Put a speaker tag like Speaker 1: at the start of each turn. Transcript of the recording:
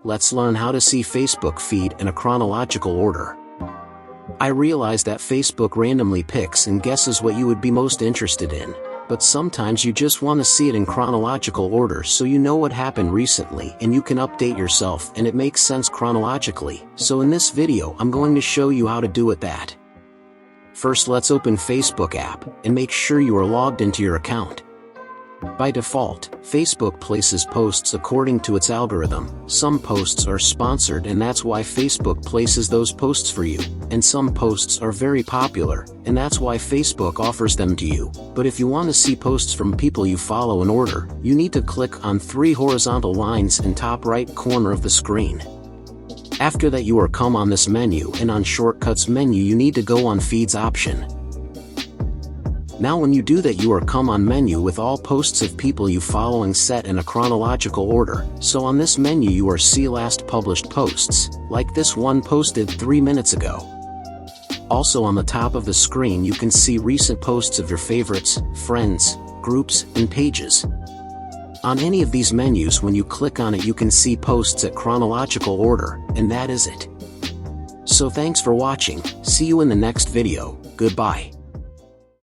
Speaker 1: let's learn how to see Facebook feed in a chronological order. I realize that Facebook randomly picks and guesses what you would be most interested in, but sometimes you just want to see it in chronological order so you know what happened recently and you can update yourself and it makes sense chronologically. So in this video I'm going to show you how to do that. First, let's open Facebook app and make sure you are logged into your account. By default, Facebook places posts according to its algorithm. Some posts are sponsored and that's why Facebook places those posts for you, and some posts are very popular, and that's why Facebook offers them to you. But if you want to see posts from people you follow in order, you need to click on 3 horizontal lines in top right corner of the screen. After that you are come on this menu, and on shortcuts menu you need to go on feeds option. Now when you do that you are come on menu with all posts of people you following set in a chronological order. So on this menu you are see last published posts, like this one posted 3 minutes ago. Also on the top of the screen you can see recent posts of your favorites, friends, groups, and pages. On any of these menus when you click on it you can see posts at chronological order, and that is it. So thanks for watching, see you in the next video, goodbye.